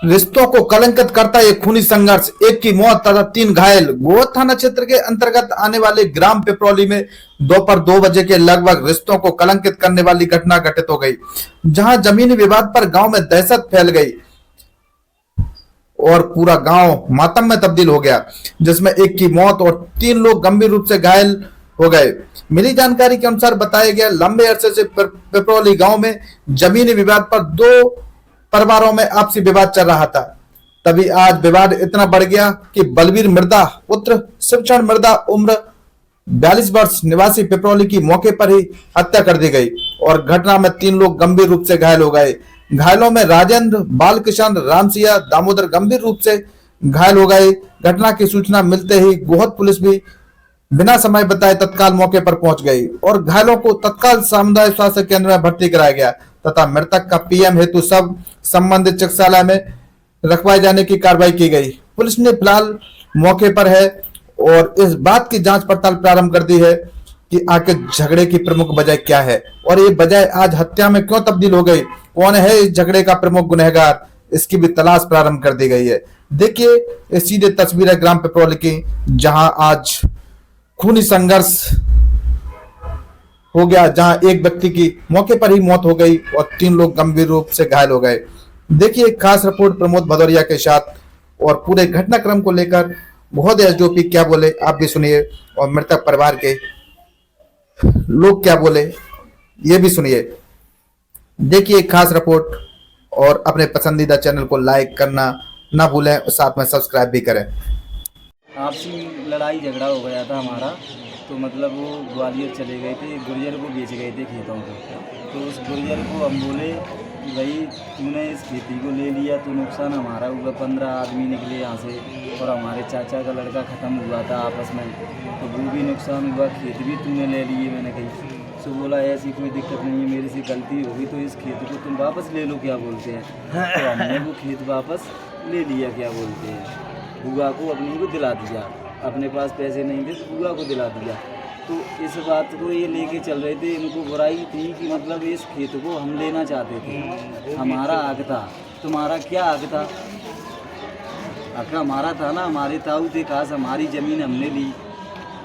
रिश्तों को कलंकित करता ये खूनी संघर्ष, एक की मौत तथा 3 घायल। गोहद थाना क्षेत्र के अंतर्गत आने वाले ग्राम पिपरौली में दोपहर 2 बजे के लगभग रिश्तों को कलंकित करने वाली घटना घटित हो गई, जहां जमीनी विवाद पर गांव में दहशत फैल गई और पूरा गांव मातम में तब्दील हो गया, जिसमें एक की मौत और 3 लोग गंभीर रूप से घायल हो गए। मिली जानकारी के अनुसार बताया गया, लंबे अरसे से पिपरौली गांव में जमीनी विवाद पर 2 परिवारों में आपसी विवाद चल रहा था। तभी आज विवाद इतना बढ़ गया कि बलवीर मृदा पुत्र शिवचरण मृदा उम्र 42 वर्ष निवासी पिपरौली की मौके पर ही हत्या कर दी गई और घटना में 3 लोग गंभीर रूप से घायल हो गए। घायलों में राजेंद्र, बालकिशन, रामसिया, दामोदर गंभीर रूप से घायल हो गए। घटना की सूचना मिलते ही गोहद पुलिस भी बिना समय बताए तत्काल मौके पर पहुंच गई और घायलों को तत्काल सामुदायिक स्वास्थ्य केंद्र में भर्ती कराया गया तथा मृतक का पीएम हेतु सब संबंधित चिकित्सालय में रखवाए जाने की कार्रवाई की गई। पुलिस ने फिलहाल मौके पर है और इस बात की जांच पड़ताल प्रारंभ कर दी है कि आखिर झगड़े की प्रमुख वजह क्या है और ये वजह आज हत्या में क्यों तब्दील हो गई, कौन है इस झगड़े का प्रमुख गुनहगार, इसकी भी तलाश प्रारंभ कर दी गई है। देखिए ये सीधे तस्वीर है ग्राम पिपरौली की, जहां आज खूनी संघर्ष हो गया, जहां एक व्यक्ति की मौके पर ही मौत हो गई और 3 लोग गंभीर रूप से घायल हो गए। देखिए खास रिपोर्ट प्रमोद भदौरिया के साथ और पूरे घटनाक्रम को लेकर बहुत एसडीओपी क्या बोले आप भी सुनिए और मृतक परिवार के लोग क्या बोले ये भी सुनिए। देखिए खास रिपोर्ट और अपने पसंदीदा चैनल को लाइक करना ना भूलें और साथ में सब्सक्राइब भी करें। आपसी लड़ाई झगड़ा हो गया था हमारा, तो मतलब वो ग्वालियर चले गए थे, गुर्जर को बेच गए थे खेतों को। तो उस गुर्जर को हम बोले कि भाई तूने इस खेती को ले लिया तो नुकसान हमारा हुआ, 15 आदमी निकले यहाँ से और हमारे चाचा का लड़का ख़त्म हुआ था आपस में, तो वो भी नुकसान हुआ, खेत भी तूने ले लिए। मैंने कही तो बोला ऐसी कोई दिक्कत नहीं है, मेरे से गलती होगी तो इस खेत को तुम वापस ले लो, क्या बोलते हैं। तो हमने वो खेत वापस ले लिया, क्या बोलते हैं, बुआ को अपनी को दिला दिया। अपने पास पैसे नहीं थे तो बुआ को दिला दिया। तो इस बात को ये लेके चल रहे थे, इनको बुराई थी कि मतलब इस खेत को हम लेना चाहते थे, हमारा हक था। तुम्हारा क्या हक था? हक हमारा था ना, हमारे ताऊ थे, खास हमारी ज़मीन हमने ली।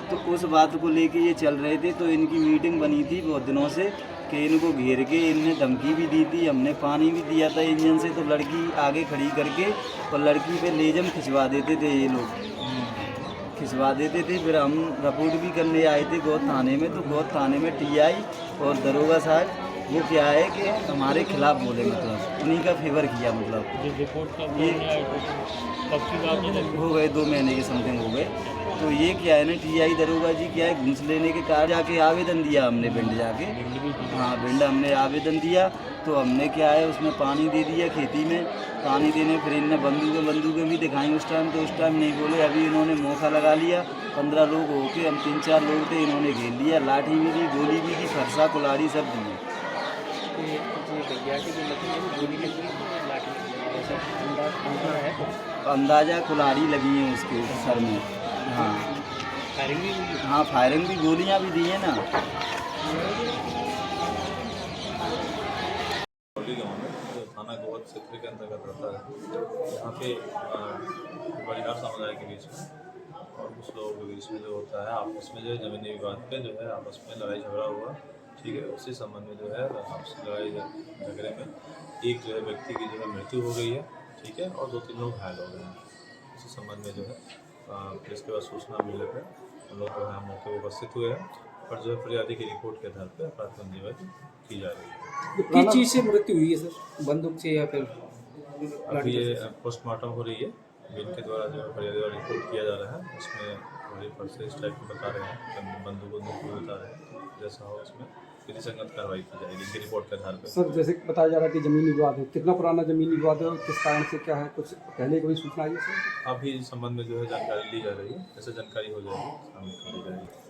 तो उस बात को लेके ये चल रहे थे। तो इनकी मीटिंग बनी थी बहुत दिनों से कि इनको घेर के इनने धमकी भी दी थी, हमने पानी भी दिया था इंजन से। तो लड़की आगे खड़ी करके और लड़की पे लेजम खिंचवा देते थे, ये लोग खिंचवा देते थे। फिर हम रिपोर्ट भी करने आए थे गोहद थाने में। तो गोहद थाने में टीआई और दरोगा साहब वो क्या है कि हमारे खिलाफ बोले, मतलब उन्हीं का फेवर किया। मतलब रिपोर्ट ये कब हो गए 2 महीने के समथिंग हो गए। तो ये क्या है ना, टीआई दरोगा जी क्या है, घूस लेने के कारण जाके आवेदन दिया हमने भिंड जाके। हाँ भिंड हमने आवेदन दिया। तो हमने क्या है उसमें पानी दे दिया खेती में। पानी देने फिर इनने बंदूकें भी दिखाई उस टाइम। तो उस टाइम नहीं बोले, अभी इन्होंने मौका लगा लिया। 15 लोग होके, हम 3-4 लोग थे, इन्होंने घेर लिया। लाठी भी दी, गोली भी दी, फरसा कुल्हाड़ी सब दिए। अंदाजा कुल्हाड़ी लगी है उसके सर में। हाँ हाँ फायरिंग भी, गोलियां भी दी है ना। गाँव में जो थाना गोहद क्षेत्र के अंतर्गत रहता है, यहाँ पे परिवार समुदाय के बीच में और कुछ लोगों के बीच में जो होता है आपस में जो है जमीनी विवाद पे जो है आपस में लड़ाई झगड़ा हुआ, ठीक है। उसी संबंध में जो है आपसी लड़ाई झगड़े में एक जो है व्यक्ति की जो है मृत्यु हो गई है, ठीक है, और 2-3 लोग घायल हो गए हैं। इसी संबंध में जो है पुलिस के बाद सूचना मिलने पर हम लोग जो है मौके पर उपस्थित हुए हैं और जो है फरियादी की रिपोर्ट के आधार पर अपराध पंजीबद्ध की जा रही है। किस चीज़ से मृत्यु हुई है सर, बंदूक से या फिर? अभी ये पोस्टमार्टम हो रही है, इनके द्वारा जो फरियादी द्वारा रिपोर्ट किया जा रहा है उसमें बड़ी पर से इस टाइप की बता रहे हैं, बंदूकों को बता रहे हैं, जैसा हो उसमें विधि संगत कार्रवाई की जाएगी इनकी रिपोर्ट के आधार पर। सर जैसे बताया जा रहा है कि ज़मीनी विवाद है, कितना पुराना ज़मीनी विवाद है और किस कारण से क्या है, कुछ पहले कोई सूचना आई है सर? अभी इस संबंध में जो है जानकारी ली जा रही है, जैसे जानकारी हो जाएगी सामने कर ली जाएगी।